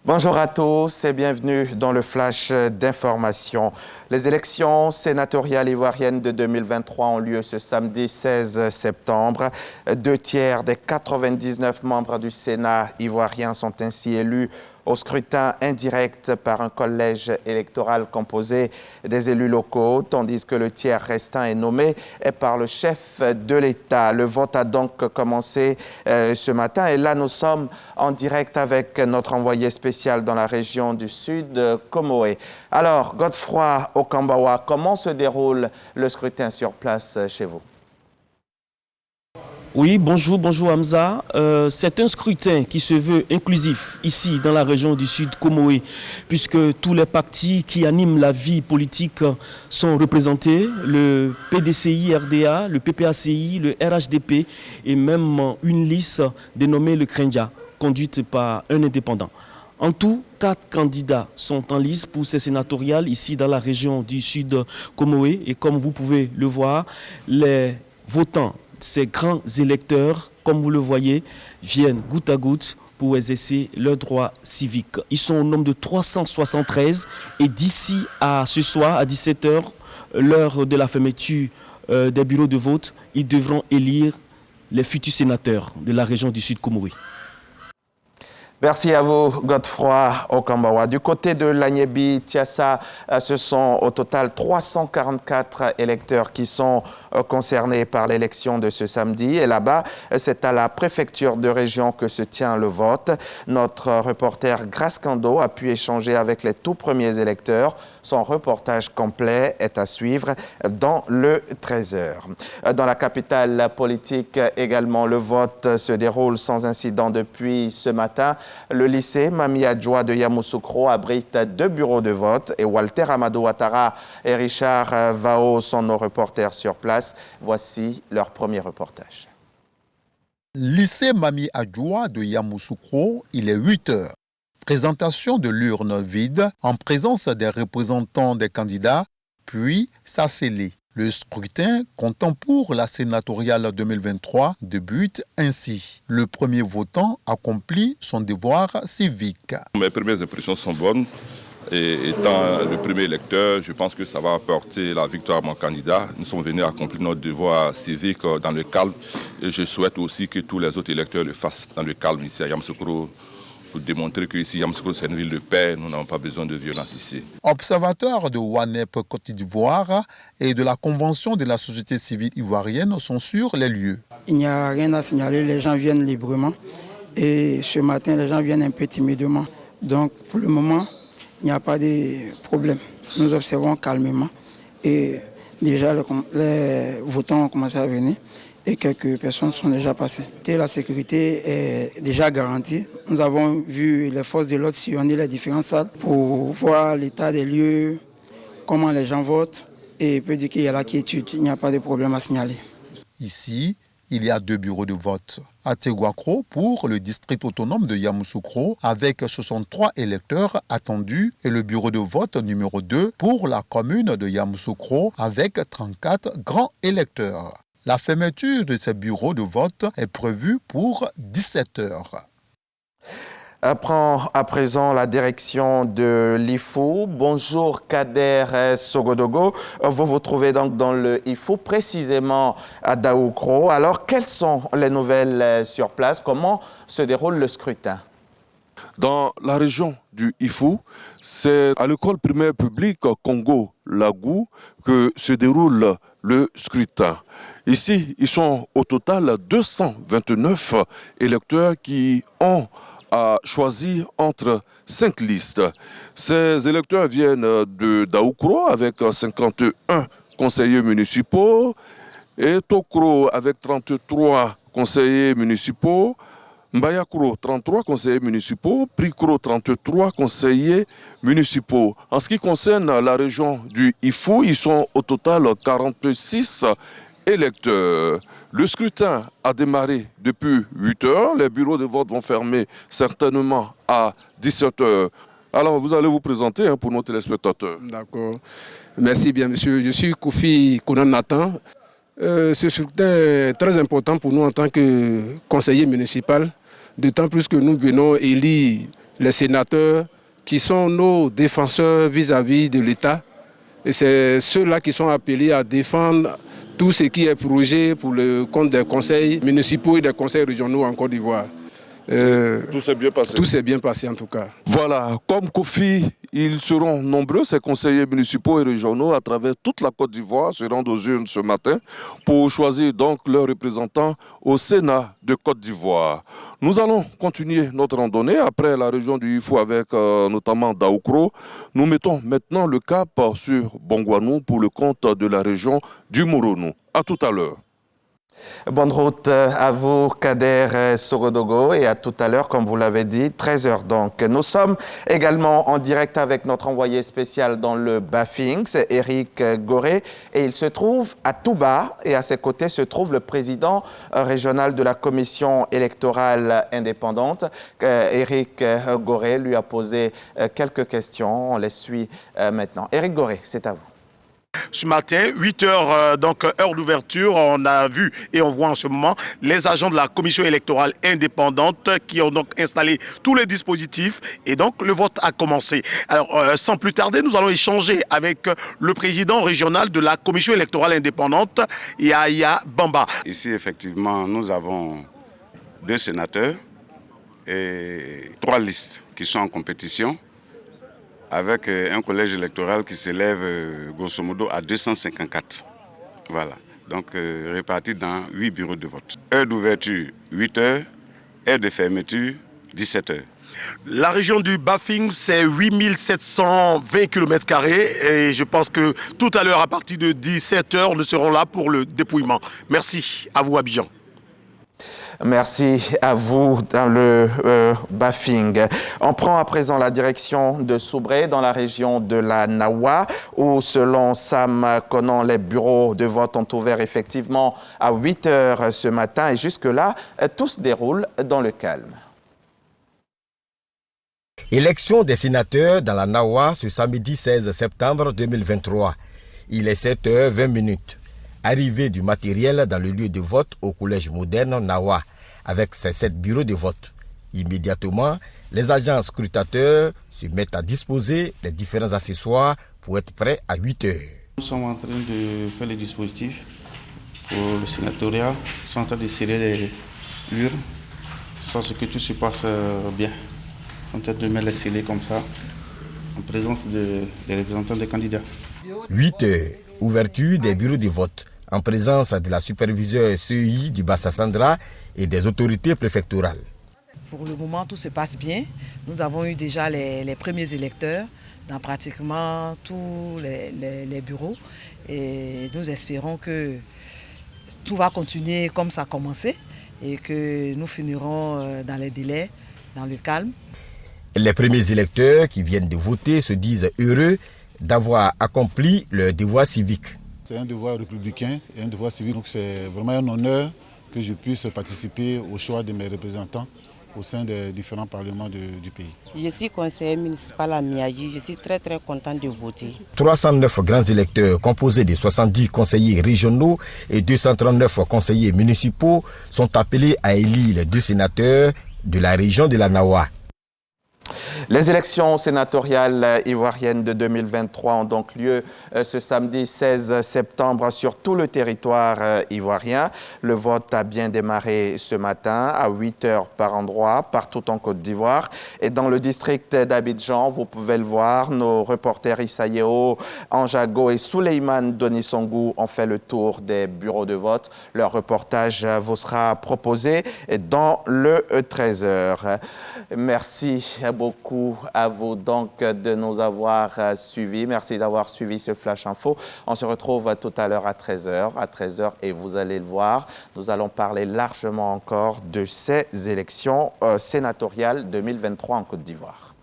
Bonjour à tous et bienvenue dans le flash d'information. Les élections sénatoriales ivoiriennes de 2023 ont lieu ce samedi 16 septembre. 2/3 des 99 membres du Sénat ivoirien sont ainsi élus au scrutin indirect par un collège électoral composé des élus locaux, tandis que le tiers restant est nommé par le chef de l'État. Le vote a donc commencé ce matin et là nous sommes en direct avec notre envoyé spécial dans la région du Sud, Comoé. Alors, Godefroy Okambawa, comment se déroule le scrutin sur place chez vous? Oui, bonjour Hamza. C'est un scrutin qui se veut inclusif ici dans la région du Sud Comoé, puisque tous les partis qui animent la vie politique sont représentés, le PDCI RDA, le PPACI, le RHDP et même une liste dénommée le Krenja, conduite par un indépendant. En tout, 4 candidats sont en lice pour ces sénatoriales ici dans la région du Sud Comoé et comme vous pouvez le voir, les votants, ces grands électeurs, comme vous le voyez, viennent goutte à goutte pour exercer leurs droits civiques. Ils sont au nombre de 373 et d'ici à ce soir, à 17 h, l'heure de la fermeture des bureaux de vote, ils devront élire les futurs sénateurs de la région du Sud Comoé. Merci à vous, Godefroy Okambawa. Du côté de l'Agnébi Tiassa, ce sont au total 344 électeurs qui sont concernés par l'élection de ce samedi. Et là-bas, c'est à la préfecture de région que se tient le vote. Notre reporter Grace Kando a pu échanger avec les tout premiers électeurs. Son reportage complet est à suivre dans le 13 h. Dans la capitale politique également, le vote se déroule sans incident depuis ce matin. Le lycée Mami Adjoua de Yamoussoukro abrite 2 bureaux de vote et Walter Amadou Ouattara et Richard Vao sont nos reporters sur place. Voici leur premier reportage. Lycée Mami Adjoua de Yamoussoukro, il est 8 h. Présentation de l'urne vide en présence des représentants des candidats, puis sa scellée. Le scrutin, comptant pour la sénatoriale 2023, débute ainsi. Le premier votant accomplit son devoir civique. Mes premières impressions sont bonnes. Et étant le premier électeur, je pense que ça va apporter la victoire à mon candidat. Nous sommes venus accomplir notre devoir civique dans le calme. Et je souhaite aussi que tous les autres électeurs le fassent dans le calme ici à Yamoussoukro, pour démontrer que ici, Yamoussoukro, c'est une ville de paix, nous n'avons pas besoin de violence ici. Observateurs de WANEP Côte d'Ivoire et de la Convention de la société civile ivoirienne sont sur les lieux. Il n'y a rien à signaler, les gens viennent librement et ce matin, les gens viennent un peu timidement. Donc, pour le moment, il n'y a pas de problème. Nous observons calmement et déjà les votants ont commencé à venir. Et quelques personnes sont déjà passées. La sécurité est déjà garantie. Nous avons vu les forces de l'ordre sillonner les différentes salles pour voir l'état des lieux, comment les gens votent et peut dire qu'il y a la quiétude. Il n'y a pas de problème à signaler. Ici, il y a 2 bureaux de vote. À Teguakro pour le district autonome de Yamoussoukro avec 63 électeurs attendus et le bureau de vote numéro 2 pour la commune de Yamoussoukro avec 34 grands électeurs. La fermeture de ces bureaux de vote est prévue pour 17 h. Prend à présent la direction de l'IFO. Bonjour Kader Sogodogo. Vous vous trouvez donc dans le IFO, précisément à Daoukro. Alors, quelles sont les nouvelles sur place? Comment se déroule le scrutin? Dans la région du Ifou, c'est à l'école primaire publique Congo-Lagou que se déroule le scrutin. Ici, ils sont au total 229 électeurs qui ont à choisir entre 5 listes. Ces électeurs viennent de Daoukro avec 51 conseillers municipaux et Tokro avec 33 conseillers municipaux, Mbayakro, 33 conseillers municipaux, Prikro, 33 conseillers municipaux. En ce qui concerne la région du Ifou, ils sont au total 46 électeurs. Le scrutin a démarré depuis 8 h. Les bureaux de vote vont fermer certainement à 17 h. Alors, vous allez vous présenter pour nos téléspectateurs. D'accord. Merci bien, monsieur. Je suis Koufi Konan Nathan. Ce scrutin est très important pour nous en tant que conseiller municipal, d'autant plus que nous venons élire les sénateurs qui sont nos défenseurs vis-à-vis de l'État. Et c'est ceux-là qui sont appelés à défendre tout ce qui est projet pour le compte des conseils municipaux et des conseils régionaux en Côte d'Ivoire. Tout s'est bien passé. Tout s'est bien passé en tout cas. Voilà, comme Kofi, ils seront nombreux, ces conseillers municipaux et régionaux à travers toute la Côte d'Ivoire se rendent aux urnes ce matin pour choisir donc leurs représentants au Sénat de Côte d'Ivoire. Nous allons continuer notre randonnée après la région du Ifou avec notamment Daoukro. Nous mettons maintenant le cap sur Bongouanou pour le compte de la région du Moronou. À tout à l'heure. Bonne route à vous, Kader Sorodogo, et à tout à l'heure, comme vous l'avez dit, 13h donc. Nous sommes également en direct avec notre envoyé spécial dans le Bafing, c'est Éric Goré, et il se trouve à Touba, et à ses côtés se trouve le président régional de la commission électorale indépendante. Éric Goré lui a posé quelques questions, on les suit maintenant. Éric Goré, c'est à vous. Ce matin, 8 heures, donc heure d'ouverture, on a vu et on voit en ce moment les agents de la commission électorale indépendante qui ont donc installé tous les dispositifs et donc le vote a commencé. Alors, sans plus tarder, nous allons échanger avec le président régional de la commission électorale indépendante, Yaya Bamba. Ici, effectivement, nous avons 2 sénateurs et 3 listes qui sont en compétition, avec un collège électoral qui s'élève grosso modo à 254. Voilà, donc répartis dans 8 bureaux de vote. Heure d'ouverture, 8 heures, heure de fermeture, 17 heures. La région du Bafing, c'est 8720 km² et je pense que tout à l'heure, à partir de 17 heures, nous serons là pour le dépouillement. Merci à vous, Abidjan. Merci à vous dans le Bafing. On prend à présent la direction de Soubré dans la région de la Nawa où selon Sam Konan, les bureaux de vote ont ouvert effectivement à 8 heures ce matin et jusque-là, tout se déroule dans le calme. Élection des sénateurs dans la Nawa ce samedi 16 septembre 2023. Il est 7h20. Arrivée du matériel dans le lieu de vote au collège moderne Nawa, avec ses 7 bureaux de vote. Immédiatement, les agents scrutateurs se mettent à disposer les différents accessoires pour être prêts à 8 heures. Nous sommes en train de faire les dispositifs pour le sénatoriat. Nous sommes en train de serrer les urnes, soit ce que tout se passe bien. Nous sommes en train de mettre les scellés comme ça, en présence des représentants des candidats. 8 heures, ouverture des bureaux de vote, en présence de la superviseure CEI du Bassa-Sandra et des autorités préfectorales. Pour le moment, tout se passe bien. Nous avons eu déjà les premiers électeurs dans pratiquement tous les bureaux. Et nous espérons que tout va continuer comme ça a commencé et que nous finirons dans les délais, dans le calme. Les premiers électeurs qui viennent de voter se disent heureux d'avoir accompli leur devoir civique. C'est un devoir républicain et un devoir civique, donc c'est vraiment un honneur que je puisse participer au choix de mes représentants au sein des différents parlements du pays. Je suis conseiller municipal à Miadji, je suis très content de voter. 309 grands électeurs composés de 70 conseillers régionaux et 239 conseillers municipaux sont appelés à élire les 2 sénateurs de la région de la Nawa. Les élections sénatoriales ivoiriennes de 2023 ont donc lieu ce samedi 16 septembre sur tout le territoire ivoirien. Le vote a bien démarré ce matin à 8 heures par endroit, partout en Côte d'Ivoire. Et dans le district d'Abidjan, vous pouvez le voir, nos reporters Issaïeo, Anjago et Souleymane Donisongou ont fait le tour des bureaux de vote. Leur reportage vous sera proposé dans le 13h. Merci beaucoup à vous donc de nous avoir suivis. Merci d'avoir suivi ce Flash Info. On se retrouve tout à l'heure à 13h. Et vous allez le voir, nous allons parler largement encore de ces élections sénatoriales 2023 en Côte d'Ivoire.